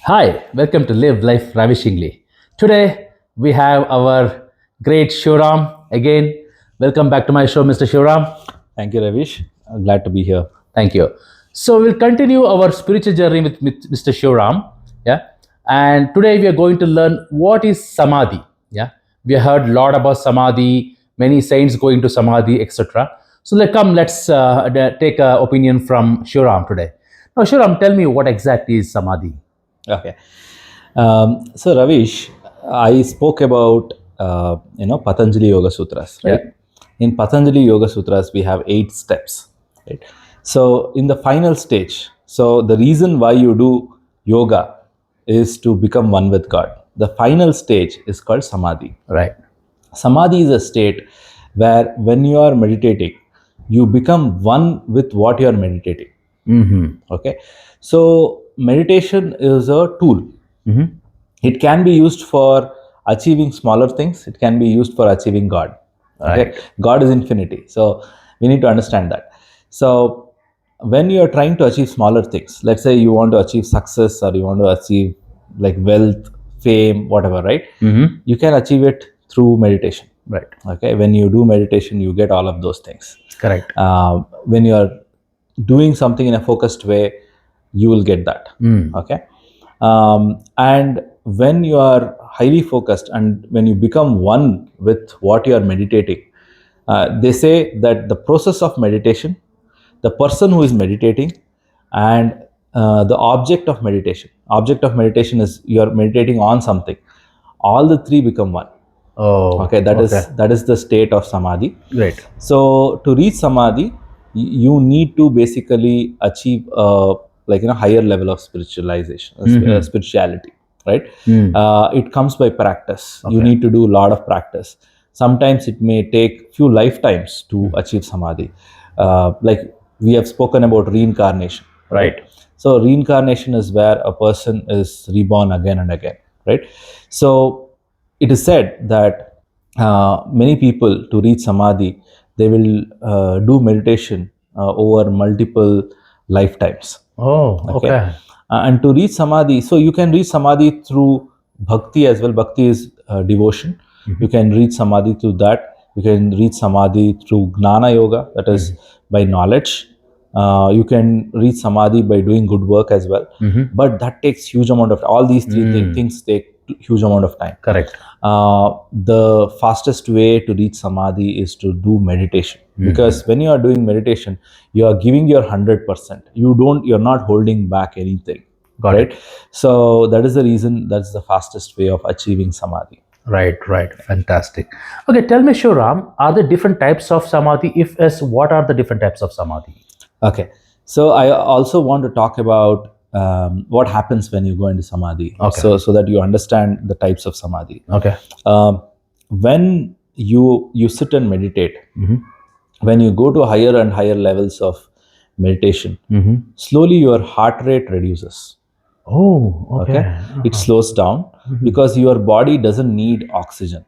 Hi, welcome to Live Life Ravishingly. Today we have our great Shivaram again. Welcome back to my show, Mr. Shivaram. Thank you, Ravish. I'm glad to be here. Thank you. So we'll continue our spiritual journey with Mr. Shivaram. Yeah. And today we are going to learn what is Samadhi. Yeah. We have heard a lot about Samadhi, many saints going to Samadhi, etc. So let's take an opinion from Shivaram today. Now, Shivaram, tell me what exactly is Samadhi. Okay. So, Ravish, I spoke about Patanjali Yoga Sutras, right? Yeah. In Patanjali Yoga Sutras, we have 8 steps, right? So, in the final stage, so the reason why you do yoga is to become one with God. The final stage is called Samadhi. Right. Samadhi is a state where when you are meditating, you become one with what you are meditating. Okay. So meditation is a tool. It can be used for achieving smaller things. It can be used for achieving God. Okay. Right. God is infinity. So we need to understand that. So when you are trying to achieve smaller things, let's say you want to achieve success or you want to achieve like wealth, fame, whatever, right? You can achieve it through meditation. Right. Okay. When you do meditation, you get all of those things. Correct. When you are doing something in a focused way, you will get that. Okay. And when you are highly focused and when you become one with what you are meditating, they say that the process of meditation, the person who is meditating, and the object of meditation is you are meditating on something, all the three become one. Oh. Okay, that is the state of Samadhi. Great. So to reach Samadhi, you need to basically achieve higher level of spiritualization, spirituality, right? It comes by practice. You need to do a lot of practice. Sometimes it may take few lifetimes to achieve Samadhi. Like we have spoken about reincarnation, Right. So reincarnation is where a person is reborn again and again, right? So it is said that many people to reach Samadhi, they will do meditation over multiple lifetimes. Oh. Okay. And to reach Samadhi, so you can reach Samadhi through bhakti as well. Bhakti is devotion. You can reach Samadhi through that. You can reach Samadhi through Gnana Yoga, that is by knowledge. You can reach Samadhi by doing good work as well. But that takes huge amount of, all these three things take huge amount of time. Correct. The fastest way to reach Samadhi is to do meditation, because when you are doing meditation, you are giving your 100%. You're not holding back anything. Got Right? So that is the reason, that's the fastest way of achieving Samadhi. Right. Fantastic. Okay, tell me, Shivaram, are there different types of Samadhi? If yes, what are the different types of Samadhi? Okay. So I also want to talk about what happens when you go into Samadhi. Okay. So that you understand the types of Samadhi. Okay. When you sit and meditate, when you go to higher and higher levels of meditation, slowly your heart rate reduces. Oh. Okay. It slows down because your body doesn't need oxygen.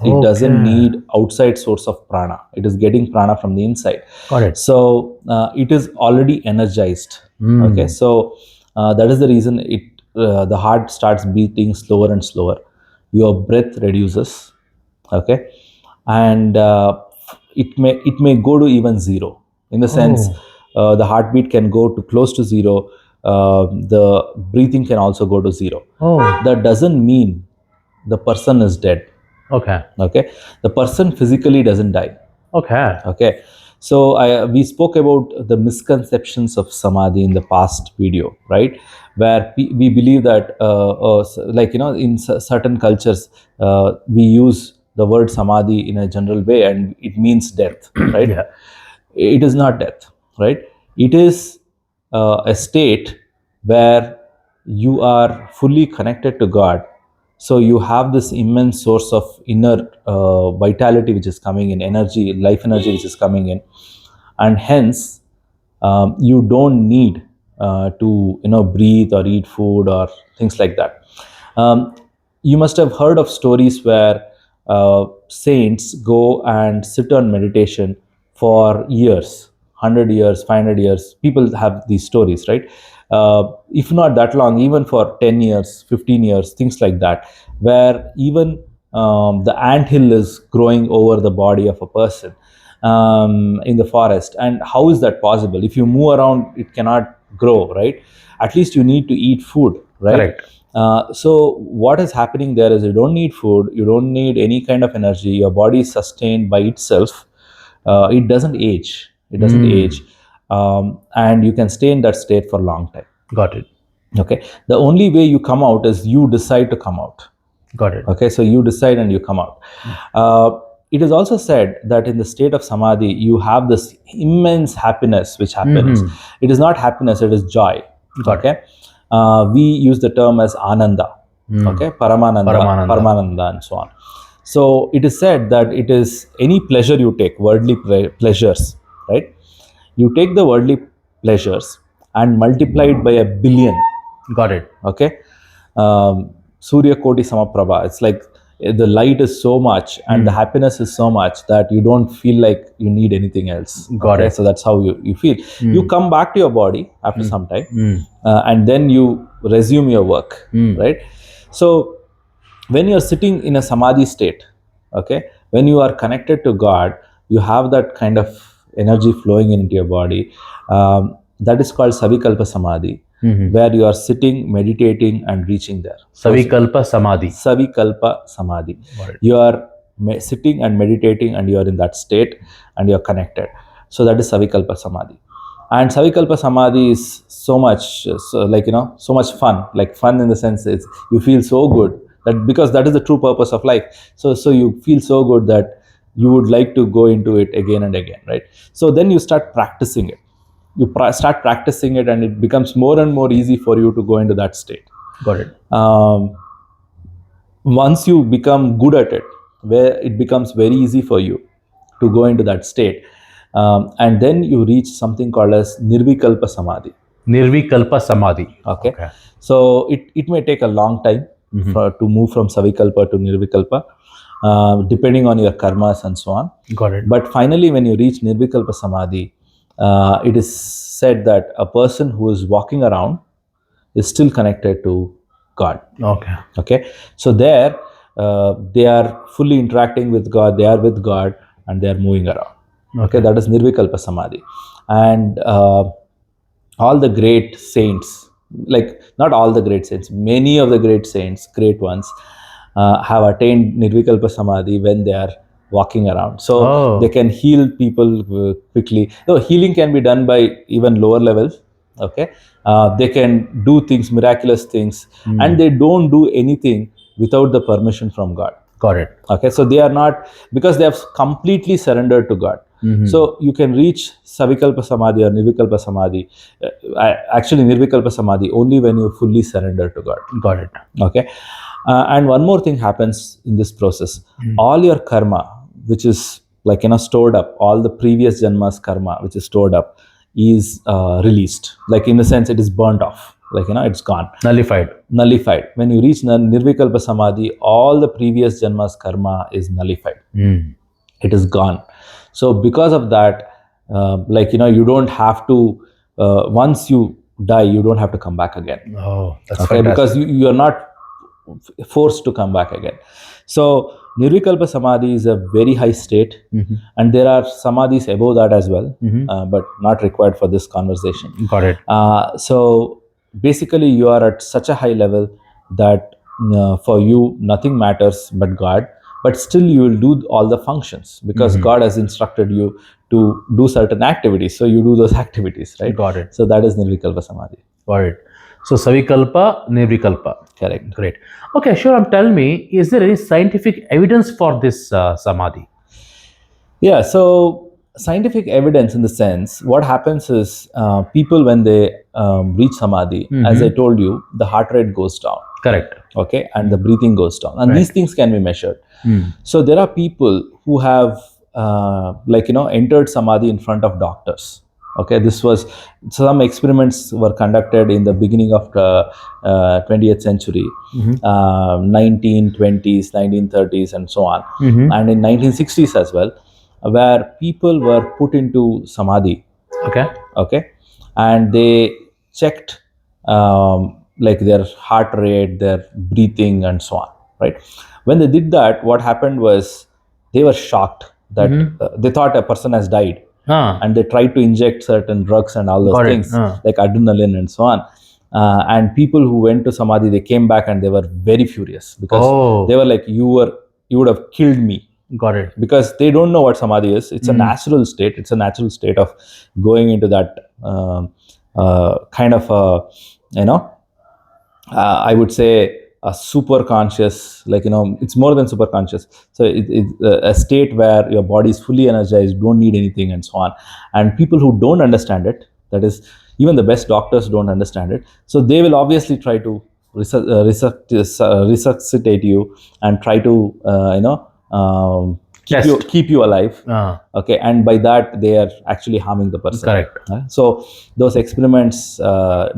It doesn't need outside source of prana. It is getting prana from the inside. Got it. So it is already energized. Okay. So that is the reason the heart starts beating slower and slower. Your breath reduces. Okay. And it may go to even zero, in the sense the heartbeat can go to close to zero. The breathing can also go to zero. That doesn't mean the person is dead. Okay. The person physically doesn't die. Okay. So we spoke about the misconceptions of Samadhi in the past video, right? Where we believe that in certain cultures we use the word Samadhi in a general way and it means death, right? Yeah. It is not death, right? It is a state where you are fully connected to God. So you have this immense source of inner vitality which is coming in, energy, life energy which is coming in, and hence you don't need to breathe or eat food or things like that. You must have heard of stories where saints go and sit on meditation for years, 100 years, 500 years, people have these stories, right? If not that long, even for 10 years, 15 years, things like that, where even the anthill is growing over the body of a person in the forest. And how is that possible? If you move around, it cannot grow, right? At least you need to eat food, right? Correct. So what is happening there is you don't need food, you don't need any kind of energy, your body is sustained by itself. It doesn't age, and you can stay in that state for a long time. Got it. Okay, the only way you come out is you decide to come out. Got it. Okay, so you decide and you come out. It is also said that in the state of samadhi, you have this immense happiness which happens. It is not happiness, it is joy. Got Okay, we use the term as ananda. Okay, paramananda, and so on. So it is said that it is any pleasure you take, worldly pleasures, right? You take the worldly pleasures and multiply it by 1,000,000,000. Got it. Okay, Surya Koti Samaprabha. It's like the light is so much and the happiness is so much that you don't feel like you need anything else. Got it. So that's how you feel. You come back to your body after some time, and then you resume your work, right? So when you're sitting in a samadhi state, okay, when you are connected to God, you have that kind of energy flowing into your body. That is called savikalpa samadhi, where you are sitting, meditating, and reaching there. Savikalpa Samadhi. Savikalpa samadhi. Got it. You are sitting and meditating, and you are in that state, and you are connected. So that is savikalpa samadhi. And savikalpa samadhi is so much, so much fun. Like fun in the sense it's you feel so good that because that is the true purpose of life. So you feel so good that you would like to go into it again and again, right? So then you start practicing it. You start practicing it, and it becomes more and more easy for you to go into that state. Got it. Once you become good at it, where it becomes very easy for you to go into that state, and then you reach something called as nirvikalpa samadhi. Nirvikalpa Samadhi. Okay. So it may take a long time to move from savikalpa to nirvikalpa, depending on your karmas and so on. Got it. But finally, when you reach nirvikalpa samadhi, it is said that a person who is walking around is still connected to God. Okay. Okay, so there they are fully interacting with God, they are with God, and they are moving around. Okay, that is nirvikalpa samadhi. And all the great saints, like not all the great saints, many of the great saints, great ones, have attained nirvikalpa samadhi when they are walking around. So they can heal people quickly. Though healing can be done by even lower levels. Okay, they can do things, miraculous things, and they don't do anything without the permission from God. Got it. Okay, so they are not, because they have completely surrendered to God. So you can reach savikalpa samadhi or nirvikalpa samadhi, actually nirvikalpa samadhi, only when you fully surrender to God. Got it. Okay, and one more thing happens in this process. All your karma, which is stored up, all the previous janmas karma which is stored up, is released. Like in the sense, it is burnt off. It's gone. Nullified. When you reach nirvikalpa samadhi, all the previous janmas karma is nullified. It is gone. So because of that, you don't have to, once you die, you don't have to come back again. Oh, that's okay, fantastic. because you are not forced to come back again. So nirvikalpa samadhi is a very high state, and there are samadhis above that as well, but not required for this conversation. Got it. So basically, you are at such a high level that for you nothing matters but God, but still you will do all the functions because God has instructed you to do certain activities, so you do those activities, right? Got it. So that is nirvikalpa samadhi. Got it. So Savikalpa, Nirvikalpa. Correct. Great. Okay, Shivaram, tell me, is there any scientific evidence for this Samadhi? Yeah, so scientific evidence in the sense, what happens is people when they reach samadhi, as I told you, the heart rate goes down. Correct. Okay, and the breathing goes down, and these things can be measured. So there are people who have entered samadhi in front of doctors. Okay, this was, some experiments were conducted in the beginning of the 20th century, 1920s, 1930s, and so on, and in 1960s as well, where people were put into samadhi Okay. Okay, and they checked like their heart rate, their breathing, and so on. Right. When they did that, what happened was they were shocked that they thought a person has died, Ah, and they tried to inject certain drugs and all those got it. things like adrenaline and so on. And people who went to samadhi, they came back and they were very furious because Oh. they were like, you would have killed me, Got it. because they don't know what samadhi is. It's a natural state. It's a natural state of going into that kind of you know I would say a super conscious, like, it's more than super conscious. So it's a state where your body is fully energized, don't need anything, and so on. And people who don't understand it, that is, even the best doctors don't understand it. So they will obviously try to resuscitate you and try to, Test. keep you alive. Ah, Okay, and by that they are actually harming the person. correct. So those experiments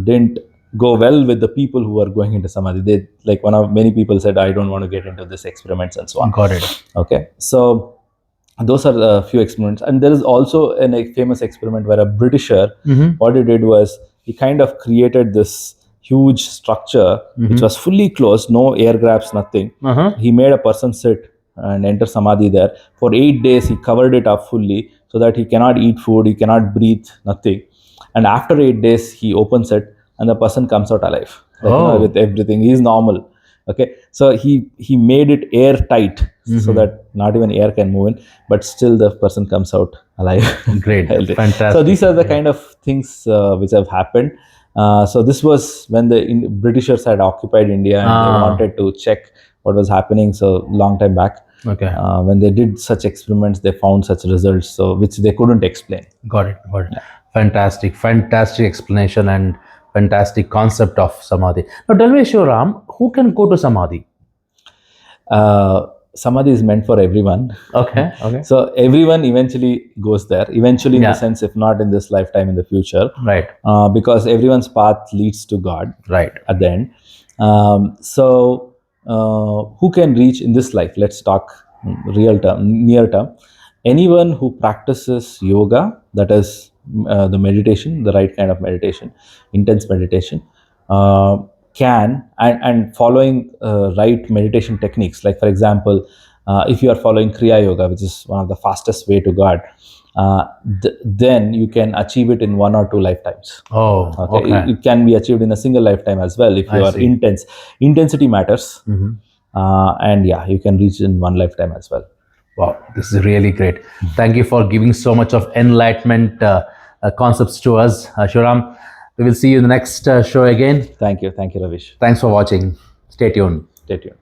didn't go well with the people who are going into samadhi. They, like, many people said, I don't want to get into this experiments and so on. Got it. Okay, so those are a few experiments. And there is also a famous experiment where a Britisher, what he did was he kind of created this huge structure which was fully closed, no air grabs, nothing. He made a person sit and enter samadhi there. For 8 days he covered it up fully, so that he cannot eat food, he cannot breathe, nothing. And after 8 days he opens it, and the person comes out alive, like, with everything. He is normal. Okay, so he made it airtight, so that not even air can move in, but still the person comes out alive. Great. Fantastic. So these are the kind of things which have happened. So this was when the Britishers had occupied India, and they wanted to check what was happening. So long time back, Okay. when they did such experiments, they found such results, so which they couldn't explain. Got it. Got it. Fantastic. Fantastic explanation and fantastic concept of samadhi. Now tell me, Shivaram, who can go to samadhi? Samadhi is meant for everyone. Okay. Okay. So everyone eventually goes there. Eventually, in Yeah. the sense, if not in this lifetime, in the future, Right. because everyone's path leads to God Right. at the end. So who can reach in this life? Let's talk real term, near term. Anyone who practices yoga, that is the meditation, the right kind of meditation, intense meditation, can, and following right meditation techniques. Like, for example, if you are following Kriya Yoga, which is one of the fastest way to God, then you can achieve it in 1 or 2 lifetimes. Oh. Okay. It can be achieved in a single lifetime as well if you I are see. intense. Intensity matters, and yeah, you can reach in 1 lifetime as well. Wow, this is really great. Thank you for giving so much of enlightenment concepts to us, Shivaram. We will see you in the next show again. Thank you, Ravish. Thanks for watching. Stay tuned. Stay tuned.